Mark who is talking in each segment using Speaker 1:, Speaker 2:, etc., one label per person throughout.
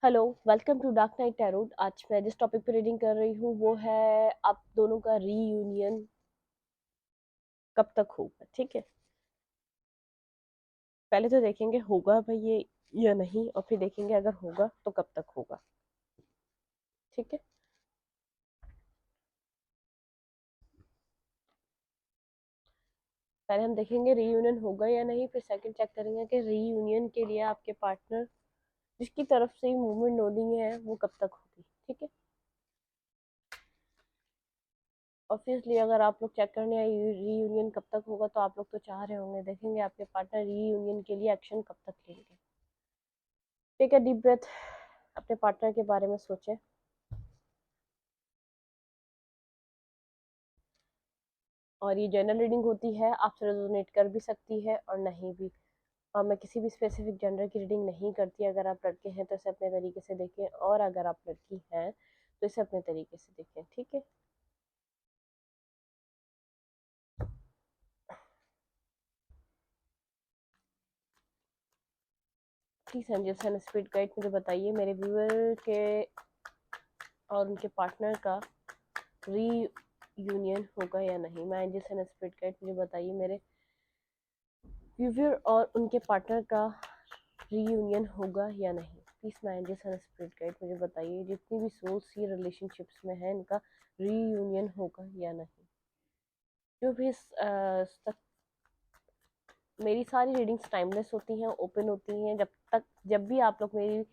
Speaker 1: Hello, welcome to dark night tarot. आज मैं जिस टॉपिक पे रीडिंग कर रही हूँ वो है आप दोनों का रीयूनियन कब तक होगा। ठीक है, पहले तो देखेंगे होगा भाई ये या नहीं, और फिर देखेंगे अगर होगा तो कब तक होगा। ठीक है, पहले हम देखेंगे रीयूनियन होगा या नहीं, फिर सेकंड चेक करेंगे कि रीयूनियन के लिए आपके पार्टनर जिसकी तरफ से मूवमेंट नोडिंग है वो कब तक होगी। ठीक है, ऑब्वियसली अगर आप लोग चेक करने आए रीयूनियन कब तक होगा तो आप लोग तो चाह रहे होंगे, देखेंगे आपके पार्टनर रीयूनियन के लिए एक्शन कब तक लेंगे। टेक अ डीप ब्रेथ, अपने पार्टनर के बारे में सोचें। और ये जनरल रीडिंग होती है, आपसे रेजोनेट कर भी सकती है और नहीं भी। और मैं किसी भी स्पेसिफिक जेंडर की रीडिंग नहीं करती। अगर आप लड़के हैं तो इसे अपने तरीके से देखें, और अगर आप लड़की हैं तो इसे अपने तरीके से देखें। ठीक है, please angels and spirit guide मुझे बताइए मेरे व्यूअर के और उनके पार्टनर का री यूनियन होगा या नहीं। मैं एंजल्स एंड स्पिरिट गाइड मुझे बताइए मेरे व्यूअर और उनके पार्टनर का रीयूनियन होगा या नहीं। Please my angels and spirit guide मुझे बताइए जितनी भी सोल्स ये रिलेशनशिप्स में है इनका रीयूनियन होगा या नहीं। जो भी तक मेरी सारी रीडिंग्स टाइमलेस होती हैं, ओपन होती हैं। जब भी आप लोग मेरी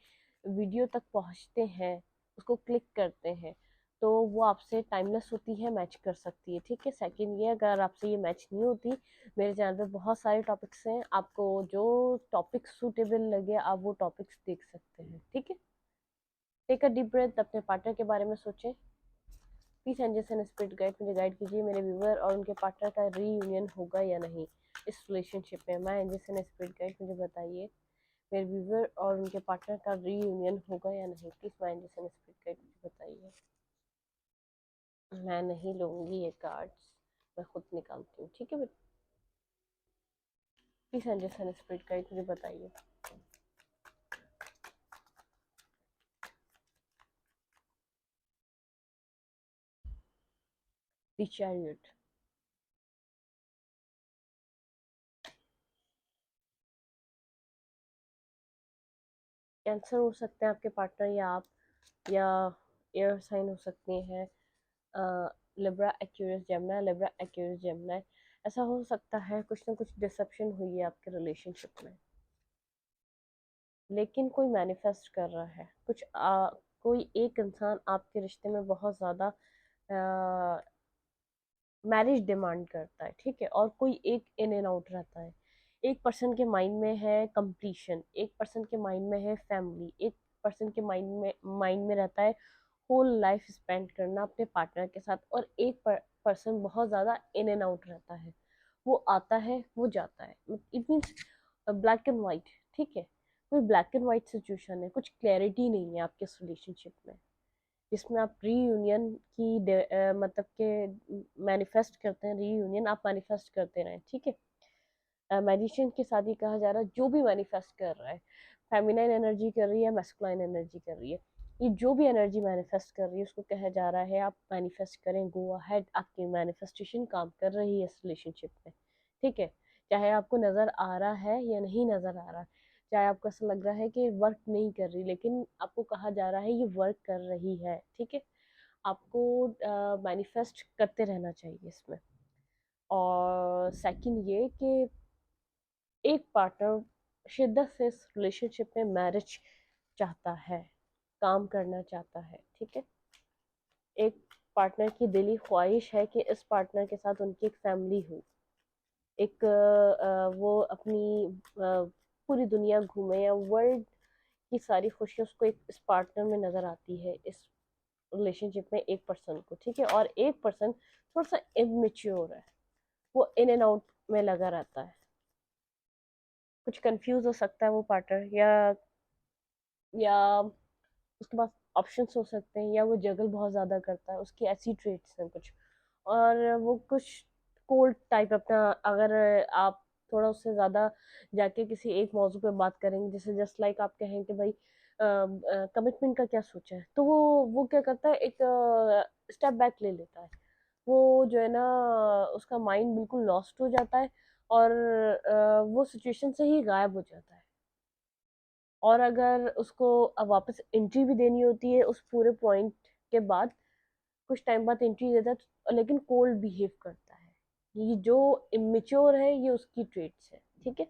Speaker 1: वीडियो तक पहुंचते हैं, उसको क्लिक करते हैं, तो वो आपसे टाइमलेस होती है, मैच कर सकती है। ठीक है, सेकंड ये अगर आपसे ये मैच नहीं होती, मेरे चैनल पे बहुत सारे टॉपिक्स हैं, आपको जो टॉपिक सूटेबल लगे आप वो टॉपिक्स देख सकते हैं। ठीक है, टेक अ डीप ब्रेथ, अपने पार्टनर के बारे में सोचें। Please angels and spirit guide मुझे गाइड कीजिए मेरे व्यूअर और उनके पार्टनर का रीयूनियन होगा या नहीं इस रिलेशनशिप में। मैं एंजल्स एंड स्पिरिट गाइड मुझे बताइए मेरे व्यूअर और उनके पार्टनर का रीयूनियन होगा या नहीं। Please my angels and spirit guide मुझे बताइए। मैं नहीं लूंगी ये कार्ड्स, मैं खुद निकालती हूँ। ठीक है, please angels and spirit guide मुझे बताइए। द चैरियट, कैंसर हो सकते हैं आपके पार्टनर या आप, या एयर साइन हो सकते हैं, Libra Aquarius Gemini, Libra Aquarius Gemini. ऐसा हो सकता है कुछ ना कुछ डिसेप्शन हुई है आपके रिलेशनशिप में, लेकिन कोई मैनिफेस्ट कर रहा है कुछ। कोई एक इंसान आपके रिश्ते में बहुत ज़्यादा मैरिज डिमांड करता है। ठीक है, और कोई एक इन एंड आउट रहता है। एक पर्सन के माइंड में है कंप्लीशन, एक पर्सन के माइंड में है फैमिली, एक पर्सन के माइंड में रहता है होल लाइफ स्पेंड करना अपने पार्टनर के साथ, और एक पर्सन बहुत ज़्यादा इन एंड आउट रहता है। वो आता है वो जाता है, it means black and white. ठीक है, कोई ब्लैक एंड वाइट सिचुएशन है, कुछ क्लैरिटी नहीं है आपके रिलेशनशिप में, जिसमें आप रीयूनियन की मतलब के मैनिफेस्ट करते हैं। रीयूनियन आप मैनिफेस्ट करते रहें। ठीक है, मैजिशियन के साथ ही कहा जा रहा है जो भी मैनिफेस्ट कर रहा है, फेमिनाइन एनर्जी कर रही है, मैस्कुलाइन एनर्जी कर रही है, ये जो भी एनर्जी मैनिफेस्ट कर रही है उसको कहा जा रहा है आप मैनिफेस्ट करें, गो अहेड, आपकी मैनिफेस्टेशन काम कर रही है इस रिलेशनशिप में। ठीक है, चाहे आपको नज़र आ रहा है या नहीं नज़र आ रहा, चाहे आपको ऐसा लग रहा है कि वर्क नहीं कर रही, लेकिन आपको कहा जा रहा है ये वर्क कर रही है। ठीक है, आपको मैनिफेस्ट करते रहना चाहिए इसमें। और सेकंड ये कि एक पार्टनर शिद्दत से इस रिलेशनशिप में मैरिज चाहता है, काम करना चाहता है। ठीक है, एक पार्टनर की दिली ख्वाहिश है कि इस पार्टनर के साथ उनकी एक फैमिली हो, एक वो अपनी पूरी दुनिया घूमे, या वर्ल्ड की सारी खुशियाँ उसको एक इस पार्टनर में नज़र आती है इस रिलेशनशिप में एक पर्सन को। ठीक है, और एक पर्सन थोड़ा सा इमेच्योर है, वो इन एंड आउट में लगा रहता है, कुछ कंफ्यूज हो सकता है वो पार्टनर, या उसके पास ऑप्शंस हो सकते हैं, या वो जगल बहुत ज़्यादा करता है, उसकी ऐसी ट्रेट्स हैं कुछ। और वो कुछ कोल्ड टाइप अपना, अगर आप थोड़ा उससे ज़्यादा जाके किसी एक मौजू पे बात करेंगे, जैसे जस्ट लाइक आप कहें कि भाई कमिटमेंट का क्या सोचा है, तो वो क्या करता है, एक स्टेप बैक ले लेता है। वो जो है ना, उसका माइंड बिल्कुल लॉस्ट हो जाता है, और वो सिचुएशन से ही गायब हो जाता है। और अगर उसको अब वापस एंट्री भी देनी होती है उस पूरे पॉइंट के बाद, कुछ टाइम बाद एंट्री देता है, लेकिन कोल्ड बिहेव करता है। ये जो इमेच्योर है, ये उसकी ट्रेट्स है, ठीक है।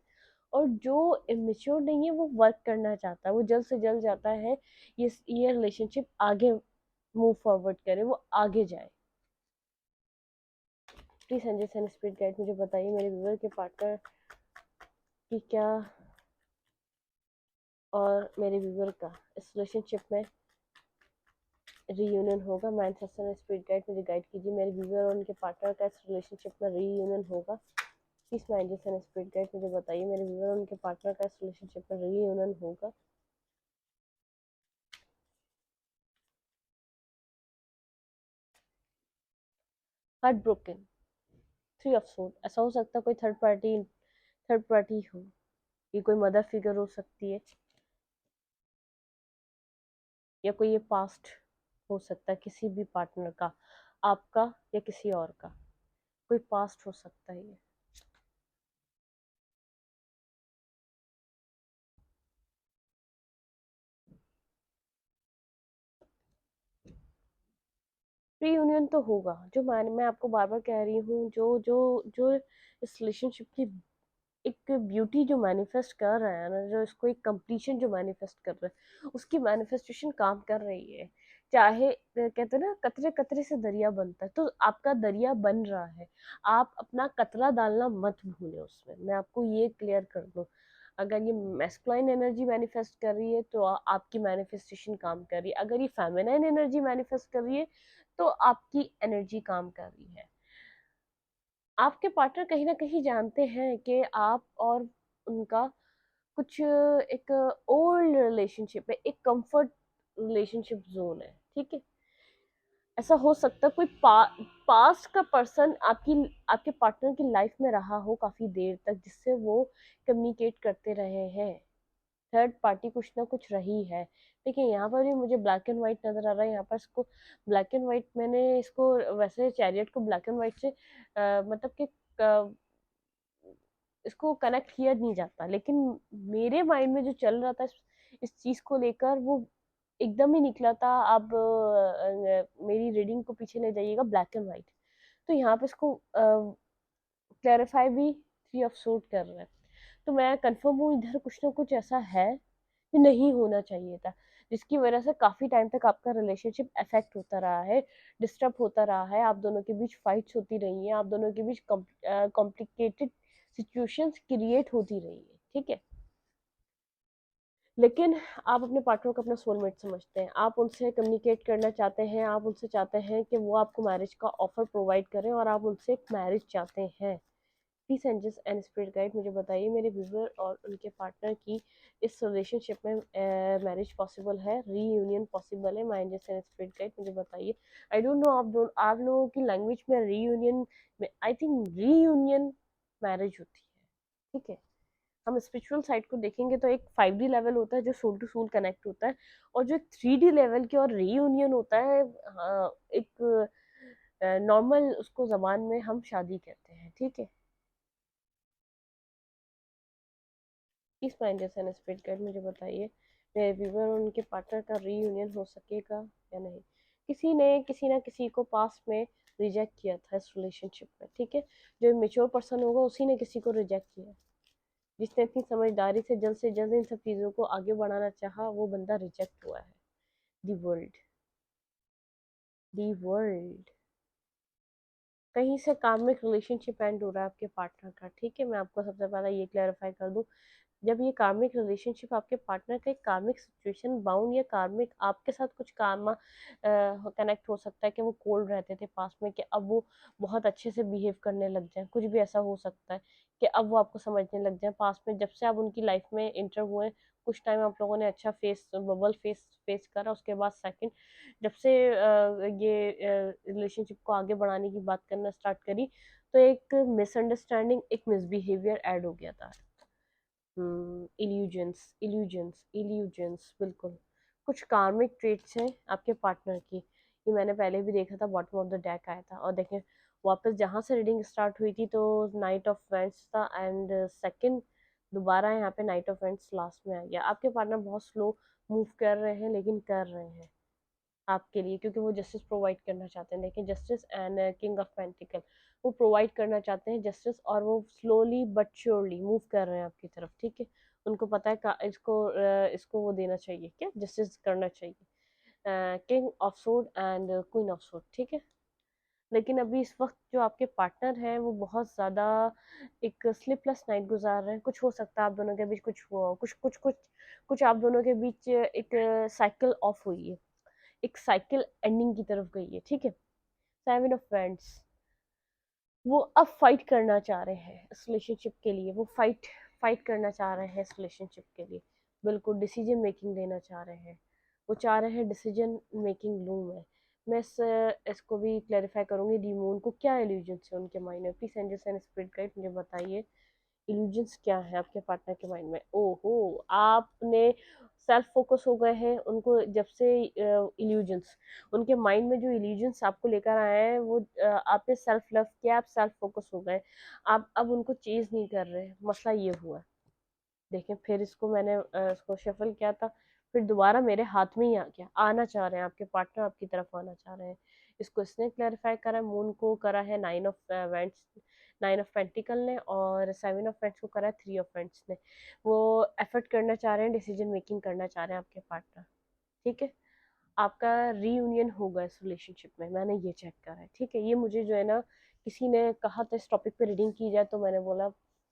Speaker 1: और जो इमेच्योर नहीं है, वो वर्क करना चाहता है, वो जल्द से जल्द जाता है ये रिलेशनशिप आगे मूव फॉरवर्ड करे, वो आगे जाए। प्लीज संजय सन स्पिरिट गाइड मुझे बताइए मेरे व्यूअर के पार्टनर की क्या और मेरे व्यूअर का इस रिलेशनशिप में रीयूनियन होगा। मैं सत्संग स्पिरिट गाइड मुझे गाइड कीजिए, मेरे व्यूअर और उनके पार्टनर का इस रिलेशनशिप में रीयूनियन होगा। प्लीज मैं एंजल्स एंड स्पिरिट गाइड मुझे बताइए मेरे व्यूअर और उनके पार्टनर का इस रिलेशनशिप में रीयूनियन होगा। Heart broken, three of sword, ऐसा हो सकता है कोई थर्ड पार्टी हो, ये कोई मदर फिगर हो सकती है, या कोई ये पास्ट हो सकता है किसी भी पार्टनर का, आपका या किसी और का, कोई पास्ट हो सकता है ये। रीयूनियन तो होगा, जो मैं आपको बार बार कह रही हूँ, जो जो जो इस रिलेशनशिप की एक ब्यूटी जो मैनिफेस्ट कर रहा है ना, जो इसको एक कंप्लीशन जो मैनिफेस्ट कर रहा है, उसकी मैनिफेस्टेशन काम कर रही है। चाहे कहते हैं ना, कतरे कतरे से दरिया बनता है, तो आपका दरिया बन रहा है। आप अपना कतरा डालना मत भूलें उसमें, मैं आपको ये क्लियर कर दूं। अगर ये मैस्कुलाइन एनर्जी मैनिफेस्ट कर रही है, तो आपकी मैनिफेस्टेशन काम कर रही है। अगर ये फेमिनाइन एनर्जी मैनिफेस्ट कर रही है, तो आपकी एनर्जी काम कर रही है। आपके पार्टनर कहीं ना कहीं जानते हैं कि आप और उनका कुछ एक ओल्ड रिलेशनशिप है, एक कंफर्ट रिलेशनशिप जोन है, ठीक है। ऐसा हो सकता है कोई पास्ट का पर्सन आपके पार्टनर की लाइफ में रहा हो काफी देर तक, जिससे वो कम्युनिकेट करते रहे हैं। थर्ड पार्टी कुछ ना कुछ रही है। देखिए यहाँ पर भी मुझे ब्लैक एंड व्हाइट नजर आ रहा है, यहाँ पर इसको ब्लैक एंड व्हाइट, मैंने इसको वैसे चैरियट को ब्लैक एंड व्हाइट से मतलब कि इसको कनेक्ट किया नहीं जाता, लेकिन मेरे माइंड में जो चल रहा था इस चीज को लेकर, वो एकदम ही निकला था। अब मेरी रीडिंग को पीछे ले जाइएगा, ब्लैक एंड व्हाइट। तो यहाँ पे इसको क्लैरिफाई भी थ्री ऑफ सोर्ड कर रहा है। तो मैं कंफर्म हूँ, इधर कुछ ना कुछ ऐसा है जो नहीं होना चाहिए था, जिसकी वजह से काफी टाइम तक आपका रिलेशनशिप अफेक्ट होता रहा है, डिस्टर्ब होता रहा है, आप दोनों के बीच फाइट्स होती रही हैं, आप दोनों के बीच कॉम्प्लिकेटेड सिचुएशंस क्रिएट होती रही है, ठीक है। लेकिन आप अपने पार्टनर को अपना सोलमेट समझते हैं, आप उनसे कम्युनिकेट करना चाहते हैं, आप उनसे चाहते हैं कि वो आपको मैरिज का ऑफर प्रोवाइड करें, और आप उनसे एक मैरिज चाहते हैं। Please angels and spirit guide मुझे बताइए मेरे व्यूवर और उनके पार्टनर की इस रिलेशनशिप में मैरिज पॉसिबल है, रीयूनियन पॉसिबल है। My angels and spirit guide मुझे बताइए। आई डोंट नो आप लोगों की लैंग्वेज में रीयूनियन में, आई थिंक रीयूनियन मैरिज होती है, ठीक है। हम स्पिरिचुअल साइड को देखेंगे तो एक 5D लेवल होता है जो सोल टू सोल कनेक्ट होता है, और जो 3D लेवल की और रीयूनियन होता है, एक नॉर्मल उसको जबान में हम शादी कहते हैं, ठीक है। इस माइंडस एंड स्पिरिट गाइड मुझे बताइए मेरे व्यूवर और उनके पार्टनर का रीयूनियन हो सकेगा या नहीं। किसी ने किसी ना किसी को पास्ट में रिजेक्ट किया था इस रिलेशनशिप में, ठीक है। जो मेच्योर पर्सन होगा उसी ने किसी को रिजेक्ट किया, जिसने इतनी समझदारी से जल्द इन सब चीज़ों को आगे बढ़ाना चाहा, वो बंदा रिजेक्ट हुआ है। दी वर्ल्ड, दी वर्ल्ड, कहीं से कार्मिक रिलेशनशिप एंड हो रहा है आपके पार्टनर का, ठीक है। मैं आपको सबसे पहले ये क्लैरिफाई कर दूं, जब ये कार्मिक रिलेशनशिप आपके पार्टनर का एक कार्मिक सिचुएशन बाउंड या कार्मिक आपके साथ कुछ karma कनेक्ट हो सकता है कि वो कोल्ड रहते थे पास में, कि अब वो बहुत अच्छे से बिहेव करने लग जाए, कुछ भी ऐसा हो सकता है कि अब वो आपको समझने लग जाए पास में। जब से आप उनकी लाइफ में इंटर हुए, कुछ टाइम आप लोगों ने अच्छा बबल फेस करा, उसके बाद सेकंड जब से ये रिलेशनशिप को आगे बढ़ाने की बात करना स्टार्ट करी, तो एक मिसअंडरस्टैंडिंग, एक मिसबिहेवियर ऐड हो गया था। इल्यूजन्स, इल्यूजन्स, इल्यूजन्स, बिल्कुल। कुछ कार्मिक ट्रेट्स हैं आपके पार्टनर की, ये मैंने पहले भी देखा था, बॉटम ऑफ द डेक आया था। और देखें वापस जहाँ से रीडिंग स्टार्ट हुई थी तो नाइट ऑफ वेंट्स था, एंड सेकंड दोबारा यहाँ पे नाइट ऑफ वेंट्स लास्ट में आ गया। आपके पार्टनर बहुत स्लो मूव कर रहे हैं, लेकिन कर रहे हैं आपके लिए, क्योंकि वो जस्टिस प्रोवाइड करना चाहते हैं। देखिए justice and king of pentacle, वो प्रोवाइड करना चाहते हैं जस्टिस, और वो स्लोली बट श्योरली मूव कर रहे हैं आपकी तरफ, ठीक है। उनको पता है इसको वो देना चाहिए, क्या जस्टिस करना चाहिए। King of sword and queen of sword, ठीक है। लेकिन अभी इस वक्त जो आपके पार्टनर हैं वो बहुत ज़्यादा एक स्लीपलेस नाइट गुजार रहे हैं। कुछ हो सकता है आप दोनों के बीच कुछ हुआ, कुछ आप दोनों के बीच एक साइकिल ऑफ हुई है, एक साइकिल एंडिंग की तरफ गई है, ठीक है। सेवन ऑफ फ्रेंड्स, वो अब फाइट करना चाह रहे हैं इस रिलेशनशिप के लिए, वो फाइट फाइट करना चाह रहे हैं इस रिलेशनशिप के लिए, बिल्कुल डिसीजन मेकिंग लेना चाह रहे हैं। वो चाह रहे हैं डिसीजन मेकिंग लूँ मैं इसको भी क्लैरिफाई करूंगी। डी मून को क्या इल्यूजन है उनके माइंड में, please angels and spirit guide मुझे बताइए इल्यूजन्स क्या है आपके पार्टनर के माइंड में। ओहो, आपने सेल्फ फोकस हो गए हैं उनको जब से। इल्यूजन्स, उनके माइंड में जो इल्यूजन्स आपको लेकर आए हैं वो आपने सेल्फ लव किया, आप सेल्फ फोकस हो गए। आप अब उनको चेज नहीं कर रहे, मसला ये हुआ है। देखें फिर इसको मैंने इसको शफल किया था, फिर दोबारा मेरे हाथ में ही आ गया। आना चाह रहे हैं आपके पार्टनर, आपकी तरफ आना चाह रहे हैं। इसको इसने क्लैरिफाई करा है, मून को करा है nine of vents, nine of pentacle ने, और सेवन ऑफ वेंट्स को करा है थ्री ऑफ वेंट्स ने। वो एफर्ट करना चाह रहे हैं, डिसीजन मेकिंग करना चाह रहे हैं आपके पार्टनर, ठीक है। आपका रीयूनियन होगा इस रिलेशनशिप में, मैंने ये चेक करा है, ठीक है। ये मुझे जो है ना किसी ने कहा था इस टॉपिक पे रीडिंग की जाए, तो मैंने बोला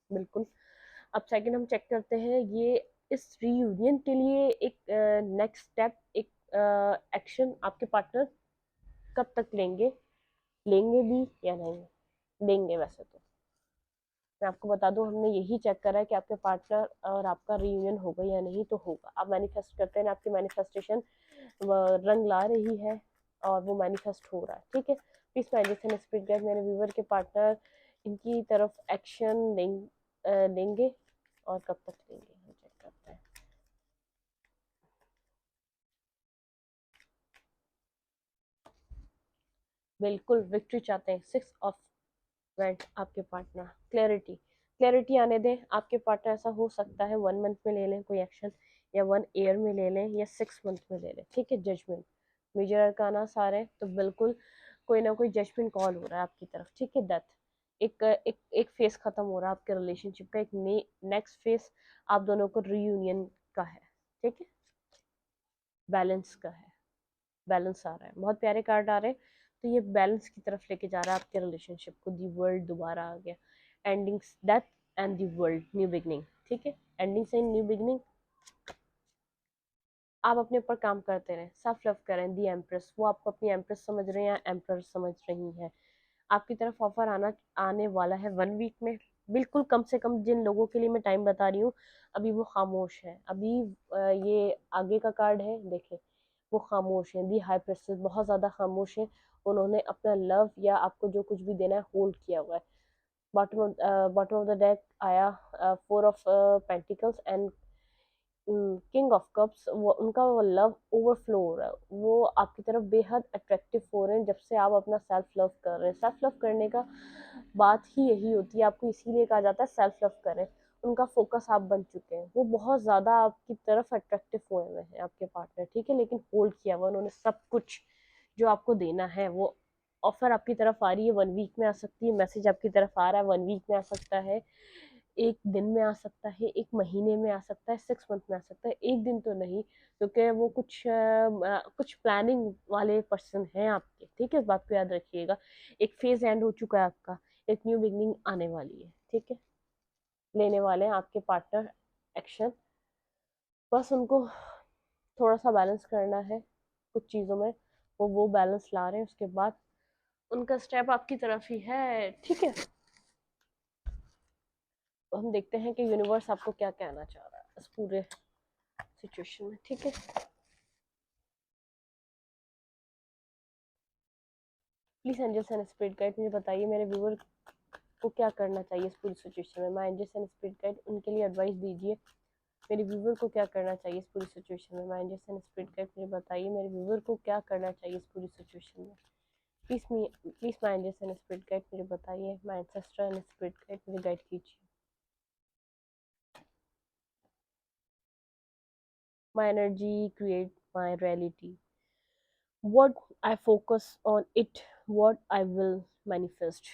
Speaker 1: बिल्कुल। अब सेकंड हम चेक करते हैं ये इस रीयूनियन के लिए एक नेक्स्ट स्टेप, एक एक्शन आपके पार्टनर कब तक लेंगे, लेंगे भी या नहीं लेंगे। वैसे तो मैं आपको बता दूं, हमने यही चेक करा है कि आपके पार्टनर और आपका रीयूनियन होगा या नहीं, तो होगा। आप मैनिफेस्ट करते हैं, आपकी मैनिफेस्टेशन रंग ला रही है और वो मैनिफेस्ट हो रहा है, ठीक है। प्लीज मेडिसिन स्पिरिट गाइड मेरे व्यूवर के पार्टनर इनकी तरफ एक्शन लेंगे और कब तक लेंगे, हम चेक करते हैं। बिल्कुल विक्ट्री चाहते हैं, सिक्स ऑफ वेंट आपके पार्टनर। क्लैरिटी, क्लैरिटी आने दें। आपके पार्टनर ऐसा हो सकता है 1 मंथ में ले लें कोई एक्शन, या 1 ईयर में ले लें, या 6 मंथ में ले लें, ठीक है। जजमेंट मेजर अरकाना सारे, तो बिल्कुल कोई ना कोई जजमेंट कॉल हो रहा है आपकी तरफ, ठीक है। डेथ, एक फेस खत्म हो रहा है आपके रिलेशनशिप का, एक नेक्स्ट फेस आप दोनों को रीयूनियन का है, ठीक है। बैलेंस का है, बैलेंस आ रहा है, बहुत प्यारे कार्ड आ रहे हैं। तो ये बैलेंस की तरफ लेके जा रहा है आपके रिलेशनशिप को। दी वर्ल्ड दोबारा आ गया, endings, death and the world, new beginning, ठीक है। एंडिंग से न्यू बिगनिंग। आप अपने ऊपर काम करते रहें, सेल्फ लव करें। दी एम्प्रेस, वो आपको अपनी एम्प्रेस समझ रहे हैं या एम्प्रर समझ रही हैं। आपकी तरफ ऑफर आने वाला है 1 वीक में, बिल्कुल। कम से कम जिन लोगों के लिए मैं टाइम बता रही हूँ अभी वो खामोश है, अभी ये आगे का कार्ड है, देखें वो खामोश है। दी हाई प्रेस्टेस बहुत ज़्यादा खामोश है, उन्होंने अपना लव या आपको जो कुछ भी देना है होल्ड किया हुआ है। बॉटम ऑफ द डेक आया four of pentacles and king of cups. वो उनका वो लव ओवरफ्लो हो रहा है, वो आपकी तरफ बेहद अट्रैक्टिव हो रहे हैं जब से आप अपना सेल्फ लव कर रहे हैं। सेल्फ लव करने का बात ही यही होती है, आपको इसीलिए कहा जाता है सेल्फ लव करें। उनका फोकस आप बन चुके हैं, वो बहुत ज़्यादा आपकी तरफ अट्रैक्टिव हुए हुए हैं आपके पार्टनर, ठीक है। लेकिन होल्ड किया हुआ उन्होंने सब कुछ जो आपको देना है। वो ऑफर आपकी तरफ आ रही है, 1 वीक में आ सकती है। मैसेज आपकी तरफ आ रहा है, 1 वीक में आ सकता है, एक दिन में आ सकता है, एक महीने में आ सकता है, 6 मंथ में आ सकता है। एक दिन तो नहीं, क्योंकि वो कुछ प्लानिंग वाले पर्सन हैं आपके, ठीक है। इस बात को याद रखिएगा। एक फेज एंड हो चुका है आपका, एक न्यू बिगनिंग आने वाली है, ठीक है। लेने वाले हैं आपके पार्टनर एक्शन, बस उनको थोड़ा सा बैलेंस करना है कुछ चीज़ों में, वो बैलेंस ला रहे हैं, उसके बाद उनका स्टेप आपकी तरफ ही है, ठीक है। तो हम देखते हैं कि यूनिवर्स आपको क्या कहना चाह रहा है इस पूरे सिचुएशन में, ठीक है। Please angels and spirit guide मुझे बताइए मेरे व्यूअर को क्या करना चाहिए इस पूरी सिचुएशन में? My angels and spirit guide उनके लिए एडवाइस दीजिए। मेरे व्यूवर को क्या करना चाहिए इस पूरी सिचुएशन में? My angels and spirit guide मुझे बताइए मेरे व्यूवर को क्या करना चाहिए इस पूरी सिचुएशन में? Please my angels and spirit guide मुझे बताइए। My ancestor and spirit guide मुझे गाइड कीजिए। My energy create my reality, what I focus on it, what I will manifest।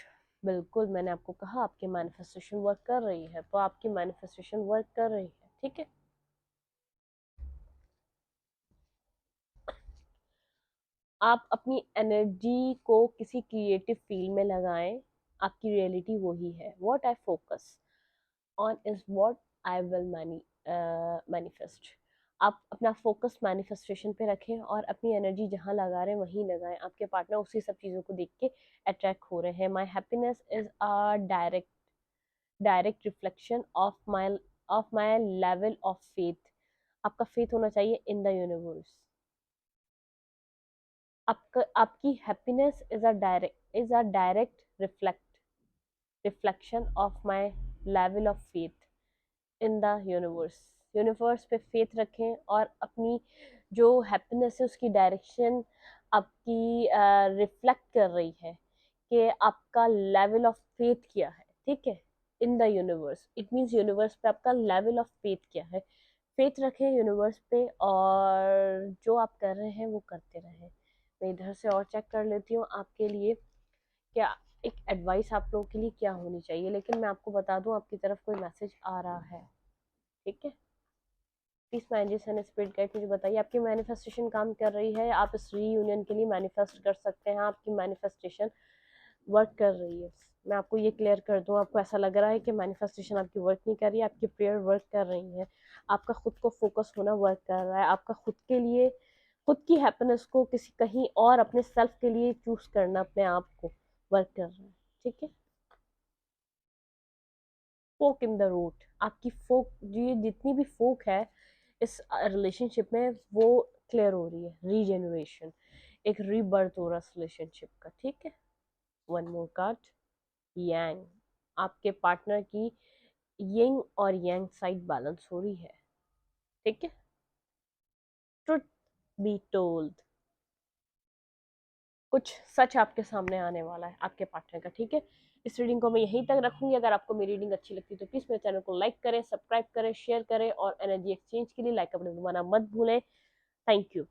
Speaker 1: बिल्कुल, मैंने आपको कहा आपकी मैनिफेस्टेशन वर्क कर रही है, तो आपकी मैनिफेस्टेशन वर्क कर रही है, ठीक है। आप अपनी एनर्जी को किसी क्रिएटिव फील्ड में लगाएं, आपकी रियलिटी वही है। What I focus on is what I will manifest. आप अपना फोकस मैनिफेस्टेशन पे रखें और अपनी एनर्जी जहाँ लगा रहे हैं वहीं लगाएं। आपके पार्टनर उसी सब चीज़ों को देख के अट्रैक्ट हो रहे हैं। My happiness is a direct reflection of my level of faith. आपका फेथ होना चाहिए इन द यूनिवर्स। आपका आपकी happiness is a direct reflection of my level of faith in the universe. Universe पे फेथ रखें और अपनी जो हैप्पीनेस है उसकी डायरेक्शन आपकी रिफ्लेक्ट कर रही है कि आपका लेवल ऑफ फेथ क्या है, ठीक है, in the universe. It means universe पे आपका लेवल ऑफ फेथ क्या है। फेथ रखें यूनिवर्स पे और जो आप कर रहे हैं वो करते रहें। मैं इधर से और चेक कर लेती हूँ आपके लिए क्या एक एडवाइस आप लोगों के लिए क्या होनी चाहिए। लेकिन मैं आपको बता दूं आपकी तरफ कोई मैसेज आ रहा है, ठीक है। प्लीज मैजिशियन स्पिरिट गाइड मुझे बताइए आपकी मैनिफेस्टेशन काम कर रही है। आप इस रीयूनियन के लिए मैनिफेस्ट कर सकते हैं। आपकी मैनिफेस्टेशन वर्क कर रही है। मैं आपको ये क्लियर कर दूं, आपको ऐसा लग रहा है कि मैनिफेस्टेशन आपकी वर्क नहीं कर रही है, आपकी प्रेयर वर्क कर रही है। आपका खुद को फोकस होना वर्क कर रहा है। आपका खुद के लिए खुद की हैप्पीनेस को किसी कहीं और अपने सेल्फ के लिए चूज करना अपने आप को वर्क कर रहा है, ठीक है। फोक इन द रूट, आपकी फोक ये जितनी भी फोक है इस रिलेशनशिप में वो क्लियर हो रही है। रीजेनरेशन, एक रीबर्थ हो रहा है रिलेशनशिप का, ठीक है। वन मोर कार्ड, यांग, आपके पार्टनर की यिंग और यांग साइड बैलेंस हो रही है, ठीक है। ट्रुथ बी टोल्ड, कुछ सच आपके सामने आने वाला है आपके पार्टनर का, ठीक है। इस रीडिंग को मैं यहीं तक रखूंगी। अगर आपको मेरी रीडिंग अच्छी लगती है तो प्लीज मेरे चैनल को लाइक करें, सब्सक्राइब करें, शेयर करें और एनर्जी एक्सचेंज के लिए लाइक का बटन दबाना मत भूलें। Thank you.